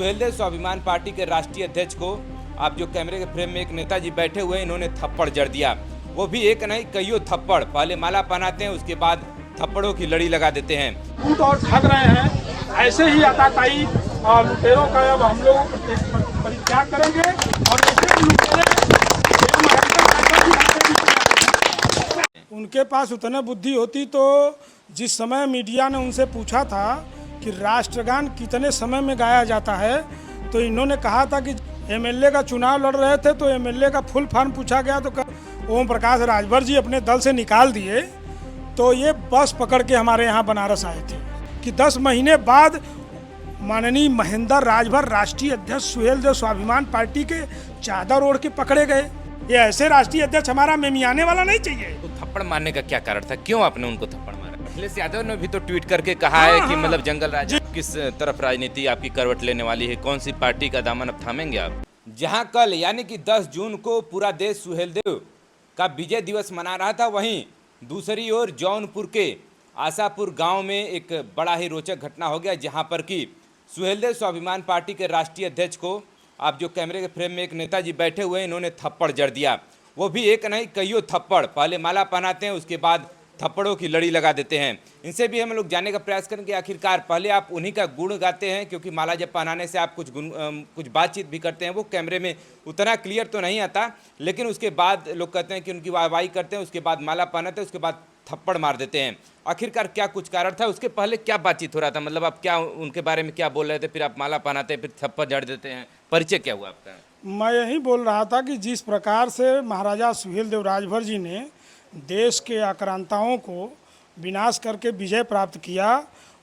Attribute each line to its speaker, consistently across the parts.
Speaker 1: सुहेलदेव स्वाभिमान पार्टी के राष्ट्रीय अध्यक्ष को आप जो कैमरे के फ्रेम में एक नेताजी बैठे हुए हैं, इन्होंने थप्पड़ जड़ दिया। वो भी एक नहीं कईयों थप्पड़। पहले माला पहनाते हैं, उसके बाद थप्पड़ों की लड़ी लगा देते हैं।
Speaker 2: लूट और ठग रहे हैं, ऐसे ही आताताई और लुटेरों का अब हम लोग परित्याग करेंगे और ऐसे लुटेरे उनके पास उतना बुद्धि होती तो जिस समय मीडिया ने उनसे पूछा था कि राष्ट्रगान कितने समय में गाया जाता है, तो इन्होंने कहा था कि एमएलए का चुनाव लड़ रहे थे तो एमएलए का फुल फॉर्म पूछा गया तो ओम प्रकाश राजभर जी अपने दल से निकाल दिए। तो ये बस पकड़ के हमारे यहाँ बनारस आए थे कि 10 महीने बाद माननीय महेंद्र राजभर राष्ट्रीय अध्यक्ष सुहेलदेव स्वाभिमान पार्टी के चादर ओढ़ के पकड़े गए। ये ऐसे राष्ट्रीय अध्यक्ष हमारा मेमियाने वाला नहीं चाहिए।
Speaker 1: तो थप्पड़ मारने का क्या कारण था? क्यों आपने उनको थप्पड़ मारा? अखिलेश यादव ने भी तो ट्वीट करके कहा है कि मतलब जंगल राज किस तरफ राजनीति आपकी करवट लेने वाली है, कौन सी पार्टी का दामन अब थामेंगे आप? जहां कल यानी कि 10 जून को पूरा देश सुहेलदेव का विजय दिवस मना रहा था, वहीं दूसरी ओर जौनपुर के आशापुर गांव में एक बड़ा ही रोचक घटना हो गया, जहां पर कि सुहेलदेव स्वाभिमान पार्टी के राष्ट्रीय अध्यक्ष को आप जो कैमरे के फ्रेम में एक नेताजी बैठे हुए हैं, इन्होंने थप्पड़ जड़ दिया। वो भी एक नहीं कईयों थप्पड़। पहले माला पहनाते हैं, उसके बाद थप्पड़ों की लड़ी लगा देते हैं। इनसे भी हम लोग जानने का प्रयास करेंगे आखिरकार पहले आप उन्हीं का गुण गाते हैं, क्योंकि माला जब पहनाने से आप कुछ बातचीत भी करते हैं, वो कैमरे में उतना क्लियर तो नहीं आता, लेकिन उसके बाद लोग कहते हैं कि उनकी वाहवाही करते हैं, उसके बाद माला पहनाते हैं, उसके बाद थप्पड़ मार देते हैं। आखिरकार क्या कुछ कारण था? उसके पहले क्या बातचीत हो रहा था? मतलब आप क्या उनके बारे में क्या बोल रहे थे, फिर आप माला पहनाते हैं, फिर थप्पड़ जड़ देते हैं? परिचय क्या हुआ आपका?
Speaker 2: मैं यही बोल रहा था कि जिस प्रकार से महाराजा सुहेलदेव राजभर जी ने देश के आक्रांताओं को विनाश करके विजय प्राप्त किया,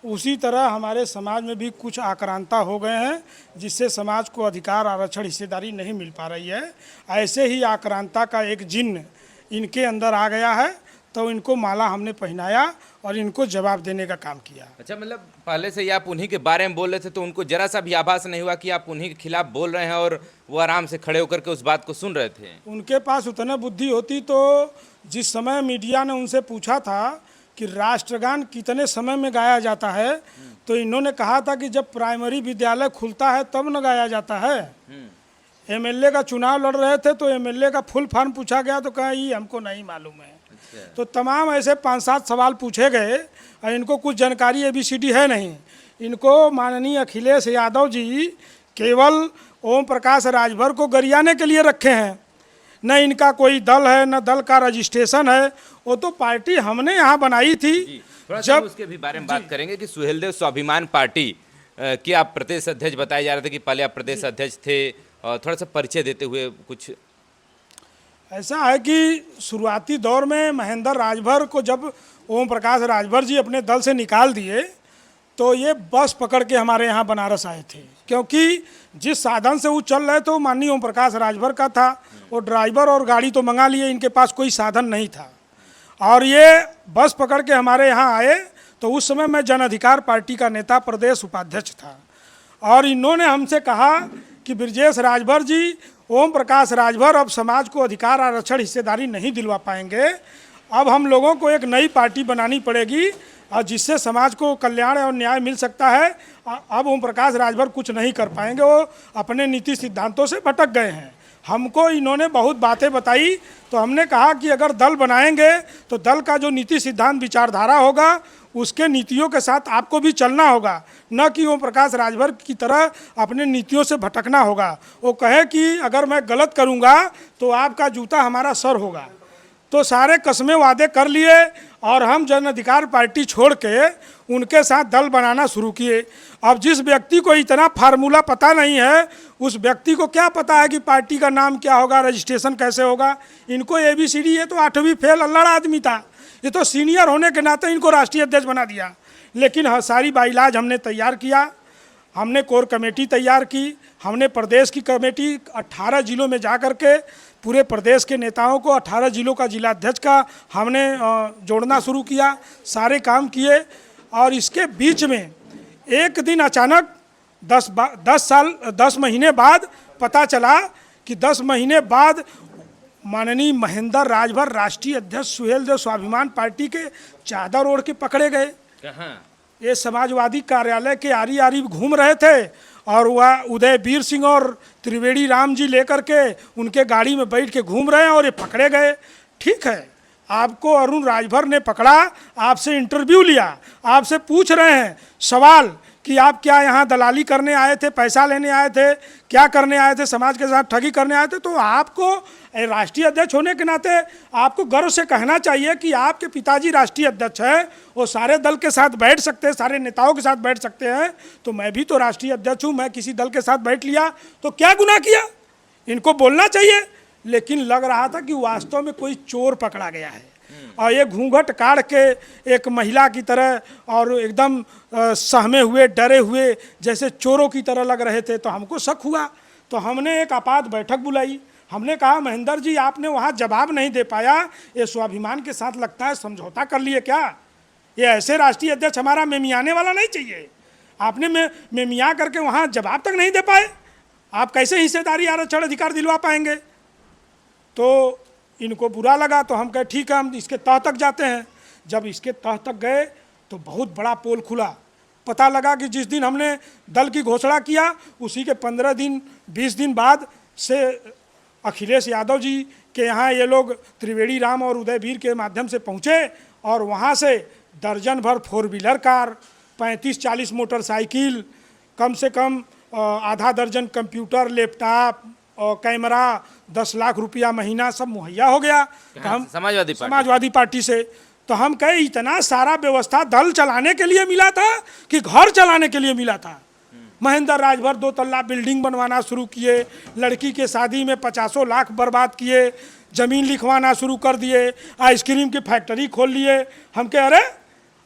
Speaker 2: उसी तरह हमारे समाज में भी कुछ आक्रांता हो गए हैं, जिससे समाज को अधिकार, आरक्षण, हिस्सेदारी नहीं मिल पा रही है। ऐसे ही आक्रांता का एक जिन्न इनके अंदर आ गया है, तो इनको माला हमने पहनाया और इनको जवाब देने का काम किया।
Speaker 1: अच्छा, मतलब पहले से ही आप उन्हीं के बारे में बोल रहे थे, तो उनको जरा सा भी आभास नहीं हुआ कि आप उन्हीं के खिलाफ बोल रहे हैं और वो आराम से खड़े होकर के उस बात को सुन रहे थे?
Speaker 2: उनके पास उतना बुद्धि होती तो जिस समय मीडिया ने उनसे पूछा था कि राष्ट्रगान कितने समय में गाया जाता है, तो इन्होंने कहा था कि जब प्राइमरी विद्यालय खुलता है तब न गाया जाता है। एमएलए का चुनाव लड़ रहे थे तो एमएलए का फुल फॉर्म पूछा गया तो कहा ये हमको नहीं मालूम है। तो तमाम ऐसे 5-7 सवाल पूछे गए और इनको कुछ जानकारी ABCD है नहीं। इनको माननीय अखिलेश यादव जी केवल ओम प्रकाश राजभर को गरियाने के लिए रखे हैं। न इनका कोई दल है, न दल का रजिस्ट्रेशन है। वो तो पार्टी हमने यहाँ बनाई थी।
Speaker 1: जब उसके भी बारे में बात करेंगे कि सुहेलदेव स्वाभिमान पार्टी के आप प्रदेश अध्यक्ष बताए जा रहे थे कि पहले आप प्रदेश अध्यक्ष थे, और थोड़ा सा परिचय देते हुए कुछ।
Speaker 2: ऐसा है कि शुरुआती दौर में महेंद्र राजभर को जब ओम प्रकाश राजभर जी अपने दल से निकाल दिए तो ये बस पकड़ के हमारे यहाँ बनारस आए थे, क्योंकि जिस साधन से वो चल रहे थे वो माननीय ओम प्रकाश राजभर का था। वो ड्राइवर और गाड़ी तो मंगा लिए, इनके पास कोई साधन नहीं था और ये बस पकड़ के हमारे यहाँ आए। तो उस समय मैं जन अधिकार पार्टी का नेता, प्रदेश उपाध्यक्ष था, और इन्होंने हमसे कहा कि ब्रजेश राजभर जी, ओम प्रकाश राजभर अब समाज को अधिकार, आरक्षण, हिस्सेदारी नहीं दिलवा पाएंगे। अब हम लोगों को एक नई पार्टी बनानी पड़ेगी और जिससे समाज को कल्याण और न्याय मिल सकता है। अब ओम प्रकाश राजभर कुछ नहीं कर पाएंगे, वो अपने नीति सिद्धांतों से भटक गए हैं। हमको इन्होंने बहुत बातें बताई, तो हमने कहा कि अगर दल बनाएंगे तो दल का जो नीति सिद्धांत विचारधारा होगा उसके नीतियों के साथ आपको भी चलना होगा, न कि ओम प्रकाश राजभर की तरह अपने नीतियों से भटकना होगा। वो कहे कि अगर मैं गलत करूँगा तो आपका जूता हमारा सर होगा। तो सारे कस्में वादे कर लिए और हम जन अधिकार पार्टी छोड़ के उनके साथ दल बनाना शुरू किए। अब जिस व्यक्ति को इतना फार्मूला पता नहीं है, उस व्यक्ति को क्या पता है कि पार्टी का नाम क्या होगा, रजिस्ट्रेशन कैसे होगा? इनको ABCD, ये तो 8वीं फेल अल्लड़ आदमी था, ये तो सीनियर होने के नाते इनको राष्ट्रीय अध्यक्ष बना दिया। लेकिन सारी बाइलाज हमने तैयार किया, हमने कोर कमेटी तैयार की, हमने प्रदेश की कमेटी 18 जिलों में जा कर के पूरे प्रदेश के नेताओं को 18 जिलों का जिलाध्यक्ष का हमने जोड़ना शुरू किया, सारे काम किए। और इसके बीच में एक दिन अचानक 10 महीने बाद पता चला कि 10 महीने बाद माननीय महेंद्र राजभर राष्ट्रीय अध्यक्ष सुहेलदेव स्वाभिमान पार्टी के चादर ओढ़ के पकड़े गए।
Speaker 1: कहाँ?
Speaker 2: ये समाजवादी कार्यालय के आरी आरी घूम रहे थे और वह उदय वीर सिंह और त्रिवेणी राम जी लेकर के उनके गाड़ी में बैठ के घूम रहे हैं और ये पकड़े गए। ठीक है, आपको अरुण राजभर ने पकड़ा, आपसे इंटरव्यू लिया, आपसे पूछ रहे हैं सवाल कि आप क्या यहाँ दलाली करने आए थे, पैसा लेने आए थे, क्या करने आए थे, समाज के साथ ठगी करने आए थे। तो आपको राष्ट्रीय अध्यक्ष होने के नाते आपको गर्व से कहना चाहिए कि आपके पिताजी राष्ट्रीय अध्यक्ष हैं, वो सारे दल के साथ बैठ सकते हैं, सारे नेताओं के साथ बैठ सकते हैं। तो मैं भी तो राष्ट्रीय अध्यक्ष हूँ, मैं किसी दल के साथ बैठ लिया तो क्या गुनाह किया? इनको बोलना चाहिए। लेकिन लग रहा था कि वास्तव में कोई चोर पकड़ा गया है और ये घूंघट काढ़ के एक महिला की तरह और एकदम सहमे हुए, डरे हुए, जैसे चोरों की तरह लग रहे थे। तो हमको शक हुआ, तो हमने एक आपात बैठक बुलाई। हमने कहा महेंद्र जी, आपने वहाँ जवाब नहीं दे पाया, ये स्वाभिमान के साथ लगता है समझौता कर लिए क्या? ये ऐसे राष्ट्रीय अध्यक्ष हमारा मेमियाने वाला नहीं चाहिए। आपने मेमिया करके वहाँ जवाब तक नहीं दे पाए, आप कैसे हिस्सेदारी आरक्षण अधिकार दिलवा पाएंगे? तो इनको बुरा लगा, तो हम कहे ठीक है, हम इसके तह तक जाते हैं। जब इसके तह तक गए तो बहुत बड़ा पोल खुला। पता लगा कि जिस दिन हमने दल की घोषणा किया उसी के 15 दिन 20 दिन बाद से अखिलेश यादव जी के यहाँ ये लोग त्रिवेणी राम और उदयवीर के माध्यम से पहुँचे और वहाँ से दर्जन भर 4 व्हीलर कार, 35-40 मोटरसाइकिल, कम से कम आधा दर्जन कंप्यूटर, लैपटॉप और कैमरा, 10 लाख रुपया महीना सब मुहैया हो गया। तो हम समाजवादी पार्टी से, तो हम कहे इतना सारा व्यवस्था दल चलाने के लिए मिला था कि घर चलाने के लिए मिला था? महेंद्र राजभर 2 तल्ला बिल्डिंग बनवाना शुरू किए, लड़की के शादी में 50 लाख बर्बाद किए, ज़मीन लिखवाना शुरू कर दिए, आइसक्रीम की फैक्ट्री खोल लिए। हम कह अरे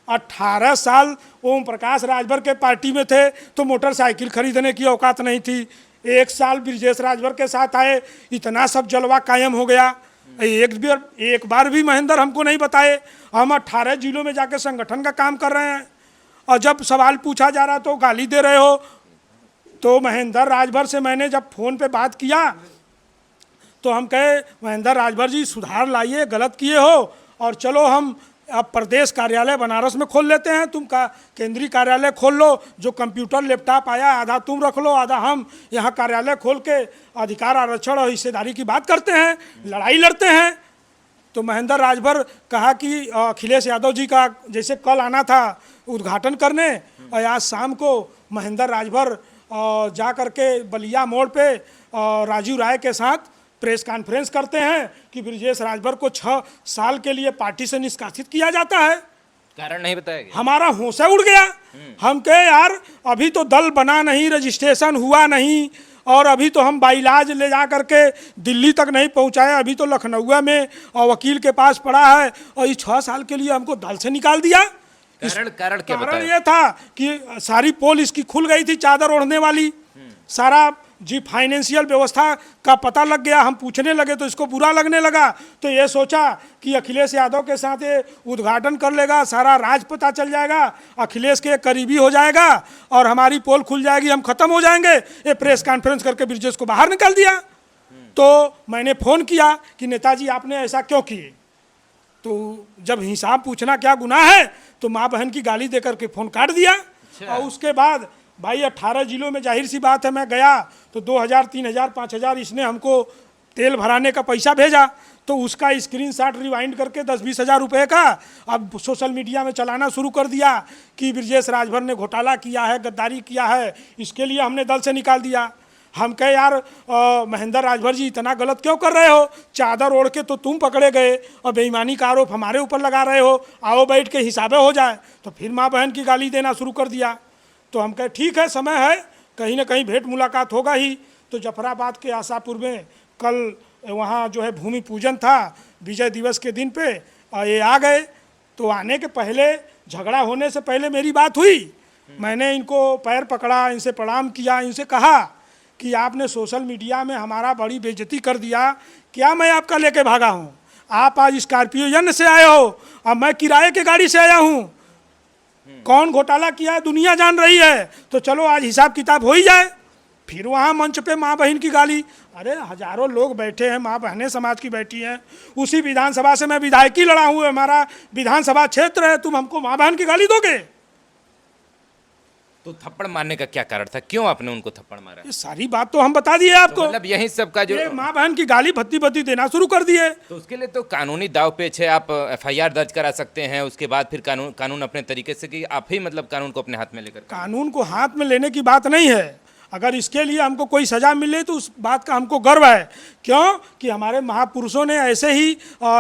Speaker 2: 18 साल ओम प्रकाश राजभर के पार्टी में थे तो मोटरसाइकिल खरीदने की औकात नहीं थी। 1 साल ब्रिजेश राजभर के साथ आए, इतना सब जलवा कायम हो गया। एक बार भी महेंद्र हमको नहीं बताए। हम 18 जिलों में जाके संगठन का काम कर रहे हैं और जब सवाल पूछा जा रहा तो गाली दे रहे हो। तो महेंद्र राजभर से मैंने जब फ़ोन पे बात किया तो हम कहे महेंद्र राजभर जी, सुधार लाइए, गलत किए हो और चलो हम अब प्रदेश कार्यालय बनारस में खोल लेते हैं, तुम का केंद्रीय कार्यालय खोल लो, जो कंप्यूटर लैपटॉप आया आधा तुम रख लो, आधा हम, यहाँ कार्यालय खोल के अधिकार आरक्षण और हिस्सेदारी की बात करते हैं, लड़ाई लड़ते हैं। तो महेंद्र राजभर कहा कि अखिलेश यादव जी का जैसे कल आना था उद्घाटन करने और आज शाम को महेंद्र राजभर जा कर के बलिया मोड़ पे राजीव राय के साथ प्रेस कॉन्फ्रेंस करते हैं कि ब्रिजेश राजभर को 6 साल के लिए पार्टी से निष्कासित किया जाता है।
Speaker 1: कारण नहीं बताया गया।
Speaker 2: हमारा होश उड़ गया। हम कहे यार अभी तो दल बना नहीं, रजिस्ट्रेशन हुआ नहीं और अभी तो हम बाइलाज ले जा करके दिल्ली तक नहीं पहुंचाए, अभी तो लखनऊ में और वकील के पास पड़ा है और ये 6 साल के लिए हमको दल से निकाल दिया।
Speaker 1: कारण क्या बताया?
Speaker 2: कारण ये था कि सारी पोल इसकी खुल गई थी, चादर ओढ़ने वाली, सारा जी फाइनेंशियल व्यवस्था का पता लग गया। हम पूछने लगे तो इसको बुरा लगने लगा, तो ये सोचा कि अखिलेश यादव के साथ ये उद्घाटन कर लेगा, सारा राज पता चल जाएगा, अखिलेश के करीबी हो जाएगा और हमारी पोल खुल जाएगी, हम खत्म हो जाएंगे। ये प्रेस कॉन्फ्रेंस करके ब्रिजेश को बाहर निकाल दिया। तो मैंने फ़ोन किया कि नेताजी आपने ऐसा क्यों किए? तो जब हिसाब पूछना क्या गुनाह है, तो माँ बहन की गाली दे करके फ़ोन काट दिया। और उसके बाद भाई 18 जिलों में जाहिर सी बात है, मैं गया तो 2000, 3000, 5000 इसने हमको तेल भराने का पैसा भेजा, तो उसका स्क्रीनशॉट रिवाइंड करके 10-20 हज़ार रुपये का अब सोशल मीडिया में चलाना शुरू कर दिया कि ब्रिजेश राजभर ने घोटाला किया है, गद्दारी किया है, इसके लिए हमने दल से निकाल दिया। हम कहे यार महेंद्र राजभर जी इतना गलत क्यों कर रहे हो? चादर ओढ़ के तो तुम पकड़े गए और बेईमानी का आरोप हमारे ऊपर लगा रहे हो, आओ बैठ के हिसाबे हो जाए। तो फिर माँ बहन की गाली देना शुरू कर दिया। तो हम कहे ठीक है, समय है, कहीं ना कहीं भेंट मुलाकात होगा ही। तो जफराबाद के आशापुर में कल वहाँ जो है भूमि पूजन था विजय दिवस के दिन पे, ये आ गए। तो आने के पहले, झगड़ा होने से पहले मेरी बात हुई। मैंने इनको पैर पकड़ा, इनसे प्रणाम किया, इनसे कहा कि आपने सोशल मीडिया में हमारा बड़ी बेइज्जती कर दिया, क्या मैं आपका लेके भागा हूँ? आप आज स्कॉर्पियो यन से आए हो और मैं किराए के गाड़ी से आया हूँ। कौन घोटाला किया है दुनिया जान रही है, तो चलो आज हिसाब किताब हो ही जाए। फिर वहाँ मंच पे माँ बहन की गाली। अरे हजारों लोग बैठे हैं, माँ बहनें समाज की बैठी हैं, उसी विधानसभा से मैं विधायकी लड़ा हूँ, हमारा विधानसभा क्षेत्र है, तुम हमको माँ बहन की गाली दोगे?
Speaker 1: तो थप्पड़ मारने का क्या कारण था, क्यों आपने उनको थप्पड़ मारा?
Speaker 2: ये सारी बात तो हम बता दिए आपको।
Speaker 1: मतलब यही सब का जो
Speaker 2: ये माँ बहन की गाली भत्ती भत्ती देना शुरू कर दिए।
Speaker 1: तो उसके लिए तो कानूनी दाव पेच है, आप एफआईआर दर्ज करा सकते हैं, उसके बाद फिर कानून अपने तरीके से, कि आप ही मतलब कानून को अपने हाथ में लेकर।
Speaker 2: कानून को हाथ में लेने की बात नहीं है। अगर इसके लिए हमको कोई सज़ा मिले तो उस बात का हमको गर्व है। क्यों कि हमारे महापुरुषों ने ऐसे ही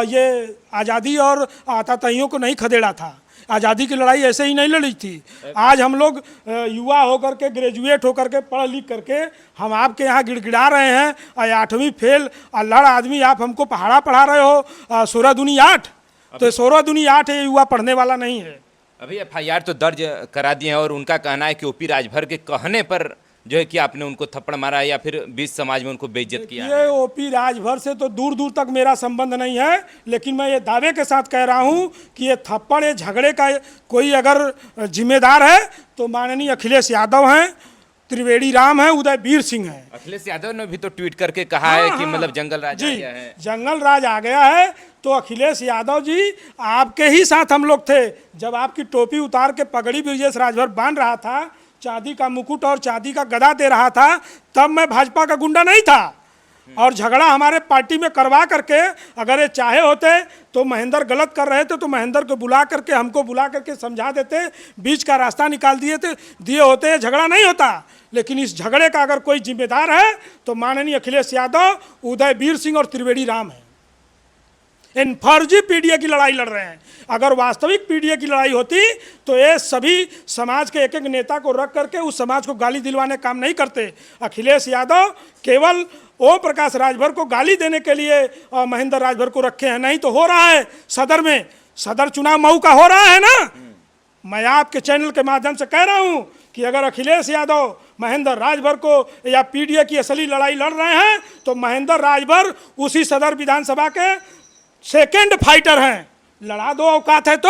Speaker 2: ये आज़ादी और आतातइयों को नहीं खदेड़ा था। आज़ादी की लड़ाई ऐसे ही नहीं लड़ी थी। आज हम लोग युवा होकर के, ग्रेजुएट होकर के, पढ़ लिख करके हम आपके यहाँ गिड़गिड़ा रहे हैं और 8वीं फेल अल्हड़ आदमी आप हमको पहाड़ा पढ़ा रहे हो 16 दूनी 8। तो 16 दूनी 8 ये युवा पढ़ने वाला नहीं है।
Speaker 1: अभी एफआईआर तो दर्ज करा दिए हैं और उनका कहना है कि ओपी राजभर के कहने पर जो है कि आपने उनको थप्पड़ मारा है या फिर बीच समाज में उनको बेइज्जत किया है।
Speaker 2: ये ओपी राजभर से तो दूर दूर तक मेरा संबंध नहीं है, लेकिन मैं ये दावे के साथ कह रहा हूँ कि ये थप्पड़, ये झगड़े का कोई अगर जिम्मेदार है तो माननीय अखिलेश यादव हैं, त्रिवेणी राम है, उदयवीर सिंह है।
Speaker 1: अखिलेश यादव ने भी तो ट्वीट करके कहा है कि मतलब जंगल राज आ गया है।
Speaker 2: जंगल राज आ गया है। तो अखिलेश यादव जी आपके ही साथ हम लोग थे जब आपकी टोपी उतार के पगड़ी ब्रजेश राजभर बांध रहा था, चांदी का मुकुट और चांदी का गदा दे रहा था, तब मैं भाजपा का गुंडा नहीं था। और झगड़ा हमारे पार्टी में करवा करके अगर ये चाहे होते तो महेंद्र गलत कर रहे थे तो महेंद्र को बुला करके, हमको बुला करके समझा देते, बीच का रास्ता निकाल दिए होते, झगड़ा नहीं होता। लेकिन इस झगड़े का अगर कोई जिम्मेदार है तो माननीय अखिलेश यादव, उदयवीर सिंह और त्रिवेणी राम है। इन फर्जी पीडीए की लड़ाई लड़ रहे हैं। अगर वास्तविक पीडीए की लड़ाई होती तो ये सभी समाज के एक एक नेता को रख करके उस समाज को गाली दिलवाने काम नहीं करते। अखिलेश यादव केवल ओम प्रकाश राजभर को गाली देने के लिए महेंद्र राजभर को रखे हैं। नहीं तो हो रहा है सदर में, सदर चुनाव मऊ का हो रहा है ना। मैं आपके चैनल के माध्यम से कह रहा हूं कि अगर अखिलेश यादव महेंद्र राजभर को या पीडीए की असली लड़ाई लड़ रहे हैं तो महेंद्र राजभर उसी सदर विधानसभा के सेकेंड फाइटर हैं। लड़ा दो औकात है तो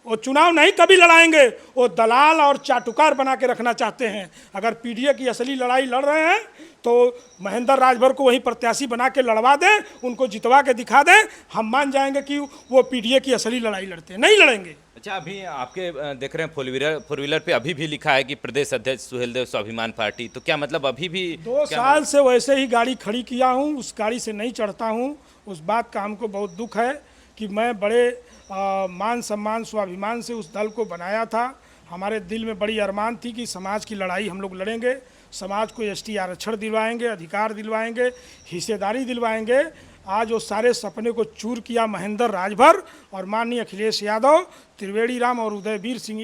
Speaker 2: वो चुनाव नहीं कभी लड़ाएंगे। वो दलाल और चाटुकार बना के रखना चाहते हैं। अगर पीडीए की असली लड़ाई लड़ रहे हैं तो महेंद्र राजभर को वहीं प्रत्याशी बना के लड़वा दें, उनको जितवा के दिखा दें, हम मान जाएंगे कि वो पीडीए की असली लड़ाई लड़ते हैं। नहीं लड़ेंगे।
Speaker 1: अच्छा, अभी आपके देख रहे हैं फोर व्हीलर पे अभी भी लिखा है कि प्रदेश अध्यक्ष सुहेलदेव स्वाभिमान पार्टी, तो क्या मतलब अभी भी
Speaker 2: 2 साल से वैसे ही गाड़ी खड़ी किया हूँ, उस गाड़ी से नहीं चढ़ता हूँ। उस बात का हमको बहुत दुख है कि मैं बड़े मान सम्मान स्वाभिमान से उस दल को बनाया था। हमारे दिल में बड़ी अरमान थी कि समाज की लड़ाई हम लोग लड़ेंगे, समाज को एसटी आरक्षण दिलवाएंगे, अधिकार दिलवाएंगे, हिस्सेदारी दिलवाएंगे। आज वो सारे सपने को चूर किया महेंद्र राजभर और माननीय अखिलेश यादव, त्रिवेणी राम और उदयवीर सिंह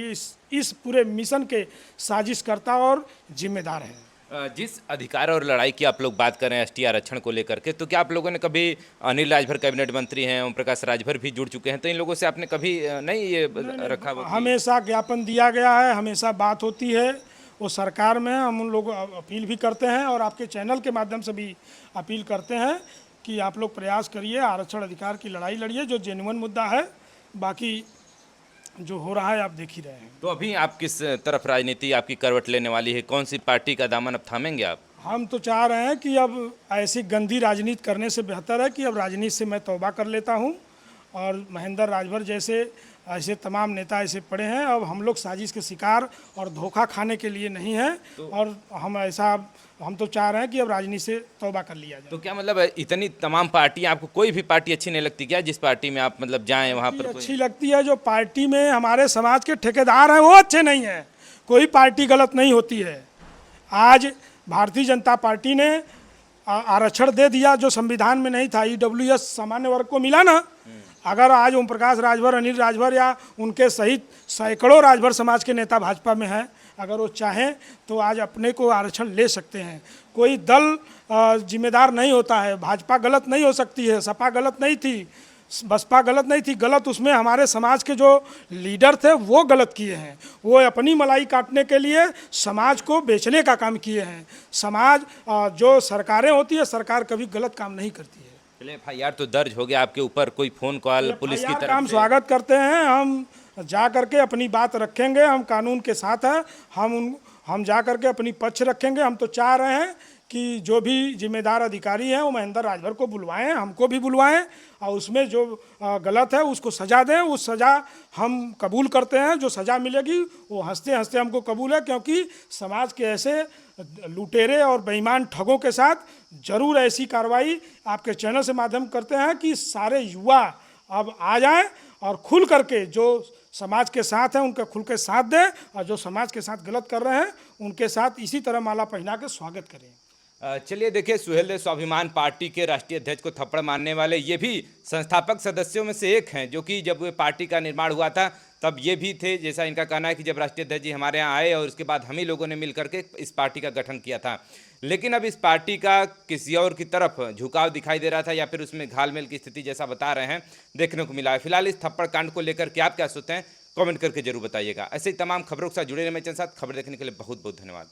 Speaker 2: इस पूरे मिशन के साजिशकर्ता और जिम्मेदार हैं।
Speaker 1: जिस अधिकार और लड़ाई की आप लोग बात कर रहे हैं एसटी आरक्षण को लेकर के, तो क्या आप लोगों ने कभी, अनिल राजभर कैबिनेट मंत्री हैं, ओम प्रकाश राजभर भी जुड़ चुके हैं, तो इन लोगों से आपने कभी नहीं ये रखा?
Speaker 2: हमेशा ज्ञापन दिया गया है, हमेशा बात होती है। वो सरकार में हम उन लोग अपील भी करते हैं और आपके चैनल के माध्यम से भी अपील करते हैं कि आप लोग प्रयास करिए, आरक्षण अधिकार की लड़ाई लड़िए, जो जेन्युइन मुद्दा है। बाकी जो हो रहा है आप देख ही रहे हैं।
Speaker 1: तो अभी आप किस तरफ राजनीति आपकी करवट लेने वाली है, कौन सी पार्टी का दामन अब थामेंगे आप?
Speaker 2: हम तो चाह रहे हैं कि अब ऐसी गंदी राजनीति करने से बेहतर है कि अब राजनीति से मैं तौबा कर लेता हूं। और महेंद्र राजभर जैसे ऐसे तमाम नेता ऐसे पड़े हैं, अब हम लोग साजिश के शिकार और धोखा खाने के लिए नहीं हैं। और हम तो चाह रहे हैं कि अब राजनीति से तौबा कर लिया जाए।
Speaker 1: तो क्या मतलब इतनी तमाम पार्टियां, आपको कोई भी पार्टी अच्छी नहीं लगती क्या? जिस पार्टी में आप मतलब जाएं वहां पर
Speaker 2: अच्छी लगती है। जो पार्टी में हमारे समाज के ठेकेदार हैं वो अच्छे नहीं हैं। कोई पार्टी गलत नहीं होती है। आज भारतीय जनता पार्टी ने आरक्षण दे दिया जो संविधान में नहीं था, ईडब्ल्यूएस सामान्य वर्ग को मिला ना। अगर आज ओम प्रकाश राजभर, अनिल राजभर या उनके सहित सैकड़ों राजभर समाज के नेता भाजपा में हैं, अगर वो चाहें तो आज अपने को आरक्षण ले सकते हैं। कोई दल जिम्मेदार नहीं होता है। भाजपा गलत नहीं हो सकती है, सपा गलत नहीं थी, बसपा गलत नहीं थी। गलत उसमें हमारे समाज के जो लीडर थे वो गलत किए हैं। वो अपनी मलाई काटने के लिए समाज को बेचने का काम किए हैं। समाज जो सरकारें होती है, सरकार कभी गलत काम नहीं करती है।
Speaker 1: चलिए, एफआईआर तो दर्ज हो गया आपके ऊपर, कोई फोन कॉल पुलिस की तरफ
Speaker 2: हम
Speaker 1: से?
Speaker 2: स्वागत करते हैं। हम जा करके अपनी बात रखेंगे, हम कानून के साथ हैं। हम जा करके अपनी पक्ष रखेंगे। हम तो चाह रहे हैं कि जो भी जिम्मेदार अधिकारी हैं वो महेंद्र राजभर को बुलवाएं, हमको भी बुलवाएं, और उसमें जो गलत है उसको सज़ा दें। उस सज़ा हम कबूल करते हैं, जो सज़ा मिलेगी वो हंसते हंसते हमको कबूल है, क्योंकि समाज के ऐसे लुटेरे और बेईमान ठगों के साथ ज़रूर ऐसी कार्रवाई आपके चैनल से माध्यम करते हैं कि सारे युवा अब आ जाएं और खुल करके जो समाज के साथ हैं उनका खुल के साथ दें, और जो समाज के साथ गलत कर रहे हैं उनके साथ इसी तरह माला पहना के स्वागत करें।
Speaker 1: चलिए देखिए, सुहेलदेव स्वाभिमान पार्टी के राष्ट्रीय अध्यक्ष को थप्पड़ मारने वाले ये भी संस्थापक सदस्यों में से एक हैं, जो कि जब वे पार्टी का निर्माण हुआ था तब ये भी थे, जैसा इनका कहना है कि जब राष्ट्रीय अध्यक्ष जी हमारे यहाँ आए और उसके बाद हम ही लोगों ने मिल करके इस पार्टी का गठन किया था। लेकिन अब इस पार्टी का किसी और की तरफ झुकाव दिखाई दे रहा था, या फिर उसमें घालमेल की स्थिति जैसा बता रहे हैं देखने को मिला है। फिलहाल इस थप्पड़ कांड को लेकर के आप क्या सोचते हैं, कमेंट करके जरूर बताइएगा। ऐसे ही तमाम खबरों के साथ जुड़े रहने के साथ खबर देखने के लिए बहुत बहुत धन्यवाद।